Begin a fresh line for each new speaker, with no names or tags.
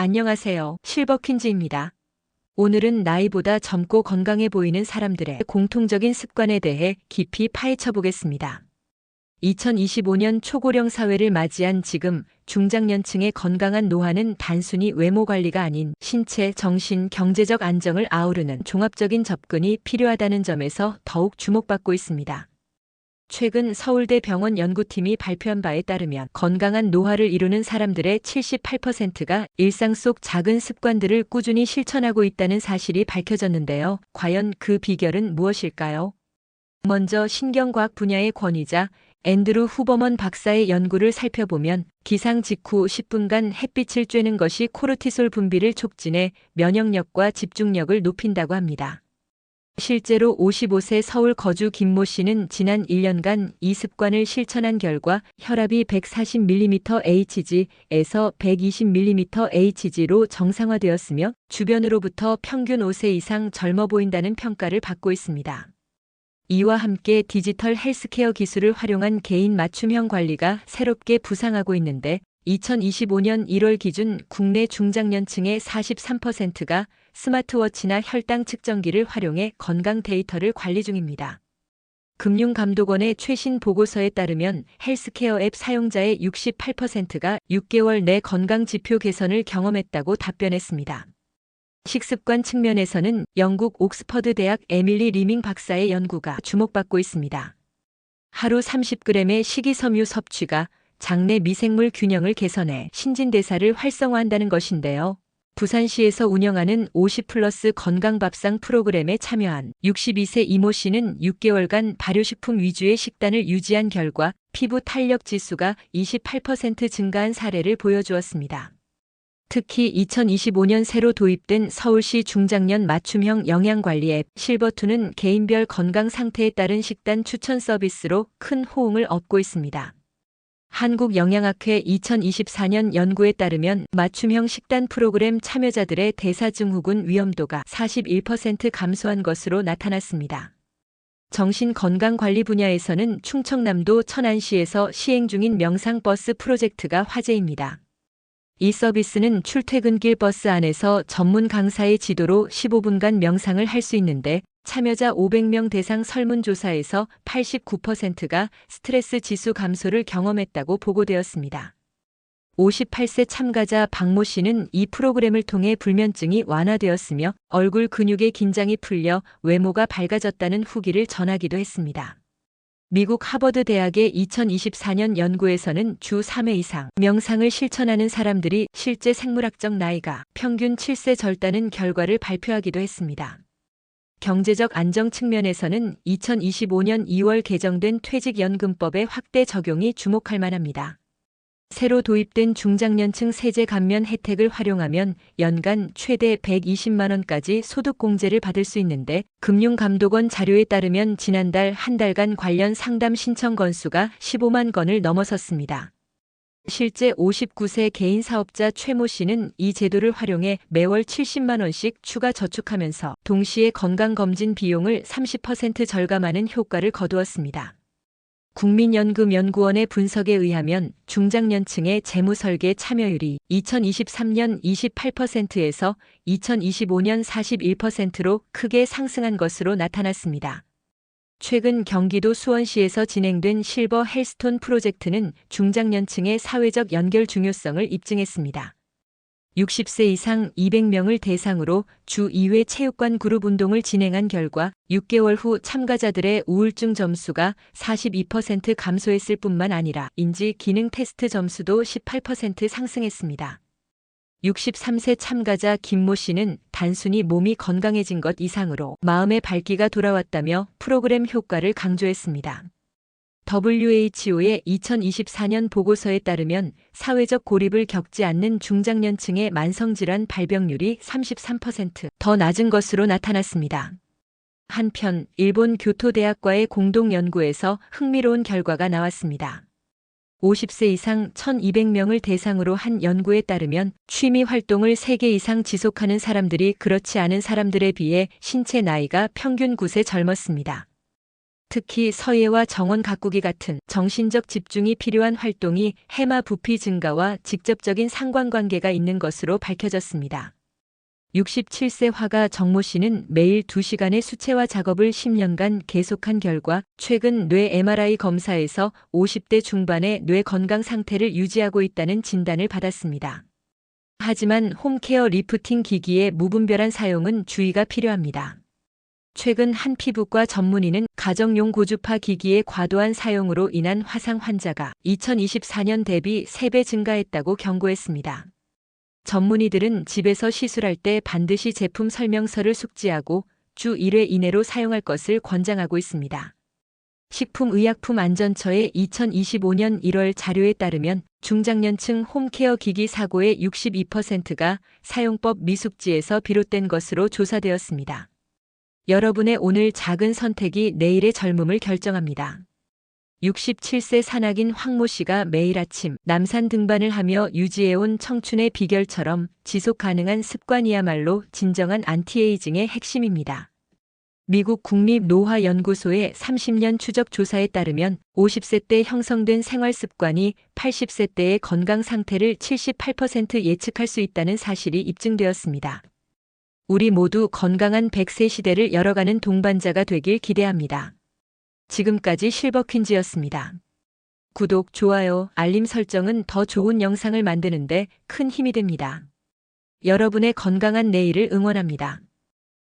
안녕하세요. 실버퀸즈입니다. 오늘은 나이보다 젊고 건강해 보이는 사람들의 공통적인 습관에 대해 깊이 파헤쳐 보겠습니다. 2025년 초고령 사회를 맞이한 지금 중장년층의 건강한 노화는 단순히 외모 관리가 아닌 신체, 정신, 경제적 안정을 아우르는 종합적인 접근이 필요하다는 점에서 더욱 주목받고 있습니다. 최근 서울대 병원 연구팀이 발표한 바에 따르면 건강한 노화를 이루는 사람들의 78%가 일상 속 작은 습관들을 꾸준히 실천하고 있다는 사실이 밝혀졌는데요. 과연 그 비결은 무엇일까요? 먼저 신경과학 분야의 권위자 앤드루 후버먼 박사의 연구를 살펴보면 기상 직후 10분간 햇빛을 쬐는 것이 코르티솔 분비를 촉진해 면역력과 집중력을 높인다고 합니다. 실제로 55세 서울 거주 김모 씨는 지난 1년간 이 습관을 실천한 결과 혈압이 140mmHg에서 120mmHg로 정상화되었으며 주변으로부터 평균 5세 이상 젊어 보인다는 평가를 받고 있습니다. 이와 함께 디지털 헬스케어 기술을 활용한 개인 맞춤형 관리가 새롭게 부상하고 있는데 2025년 1월 기준 국내 중장년층의 43%가 스마트워치나 혈당 측정기를 활용해 건강 데이터를 관리 중입니다. 금융감독원의 최신 보고서에 따르면 헬스케어 앱 사용자의 68%가 6개월 내 건강 지표 개선을 경험했다고 답변했습니다. 식습관 측면에서는 영국 옥스퍼드 대학 에밀리 리밍 박사의 연구가 주목받고 있습니다. 하루 30g의 식이섬유 섭취가 장내 미생물 균형을 개선해 신진대사를 활성화한다는 것인데요. 부산시에서 운영하는 50플러스 건강밥상 프로그램에 참여한 62세 이모 씨는 6개월간 발효식품 위주의 식단을 유지한 결과 피부 탄력 지수가 28% 증가한 사례를 보여주었습니다. 특히 2025년 새로 도입된 서울시 중장년 맞춤형 영양관리 앱 실버2는 개인별 건강 상태에 따른 식단 추천 서비스로 큰 호응을 얻고 있습니다. 한국영양학회 2024년 연구에 따르면 맞춤형 식단 프로그램 참여자들의 대사증후군 위험도가 41% 감소한 것으로 나타났습니다. 정신건강관리 분야에서는 충청남도 천안시에서 시행 중인 명상버스 프로젝트가 화제입니다. 이 서비스는 출퇴근길 버스 안에서 전문 강사의 지도로 15분간 명상을 할 수 있는데 참여자 500명 대상 설문조사에서 89%가 스트레스 지수 감소를 경험했다고 보고되었습니다. 58세 참가자 박모 씨는 이 프로그램을 통해 불면증이 완화되었으며 얼굴 근육의 긴장이 풀려 외모가 밝아졌다는 후기를 전하기도 했습니다. 미국 하버드 대학의 2024년 연구에서는 주 3회 이상 명상을 실천하는 사람들이 실제 생물학적 나이가 평균 7세 젊다는 결과를 발표하기도 했습니다. 경제적 안정 측면에서는 2025년 2월 개정된 퇴직연금법의 확대 적용이 주목할 만합니다. 새로 도입된 중장년층 세제 감면 혜택을 활용하면 연간 최대 120만 원까지 소득공제를 받을 수 있는데 금융감독원 자료에 따르면 지난달 한 달간 관련 상담 신청 건수가 15만 건을 넘어섰습니다. 실제 59세 개인 사업자 최모 씨는 이 제도를 활용해 매월 70만 원씩 추가 저축하면서 동시에 건강검진 비용을 30% 절감하는 효과를 거두었습니다. 국민연금연구원의 분석에 의하면 중장년층의 재무설계 참여율이 2023년 28%에서 2025년 41%로 크게 상승한 것으로 나타났습니다. 최근 경기도 수원시에서 진행된 실버 헬스톤 프로젝트는 중장년층의 사회적 연결 중요성을 입증했습니다. 60세 이상 200명을 대상으로 주 2회 체육관 그룹 운동을 진행한 결과 6개월 후 참가자들의 우울증 점수가 42% 감소했을 뿐만 아니라 인지 기능 테스트 점수도 18% 상승했습니다. 63세 참가자 김모 씨는 단순히 몸이 건강해진 것 이상으로 마음의 밝기가 돌아왔다며 프로그램 효과를 강조했습니다. WHO의 2024년 보고서에 따르면 사회적 고립을 겪지 않는 중장년층의 만성질환 발병률이 33% 더 낮은 것으로 나타났습니다. 한편 일본 교토대학과의 공동 연구에서 흥미로운 결과가 나왔습니다. 50세 이상 1,200명을 대상으로 한 연구에 따르면 취미 활동을 3개 이상 지속하는 사람들이 그렇지 않은 사람들에 비해 신체 나이가 평균 9세 젊었습니다. 특히 서예와 정원 가꾸기 같은 정신적 집중이 필요한 활동이 해마 부피 증가와 직접적인 상관관계가 있는 것으로 밝혀졌습니다. 67세 화가 정모 씨는 매일 2시간의 수채화 작업을 10년간 계속한 결과 최근 뇌 MRI 검사에서 50대 중반의 뇌 건강 상태를 유지하고 있다는 진단을 받았습니다. 하지만 홈케어 리프팅 기기의 무분별한 사용은 주의가 필요합니다. 최근 한 피부과 전문의는 가정용 고주파 기기의 과도한 사용으로 인한 화상 환자가 2024년 대비 3배 증가했다고 경고했습니다. 전문의들은 집에서 시술할 때 반드시 제품 설명서를 숙지하고 주 1회 이내로 사용할 것을 권장하고 있습니다. 식품의약품안전처의 2025년 1월 자료에 따르면 중장년층 홈케어 기기 사고의 62%가 사용법 미숙지에서 비롯된 것으로 조사되었습니다. 여러분의 오늘 작은 선택이 내일의 젊음을 결정합니다. 67세 산악인 황모 씨가 매일 아침 남산 등반을 하며 유지해온 청춘의 비결처럼 지속 가능한 습관이야말로 진정한 안티에이징의 핵심입니다. 미국 국립노화연구소의 30년 추적 조사에 따르면 50세 때 형성된 생활 습관이 80세 때의 건강 상태를 78% 예측할 수 있다는 사실이 입증되었습니다. 우리 모두 건강한 100세 시대를 열어가는 동반자가 되길 기대합니다. 지금까지 실버퀸즈였습니다. 구독, 좋아요, 알림 설정은 더 좋은 영상을 만드는데 큰 힘이 됩니다. 여러분의 건강한 내일을 응원합니다.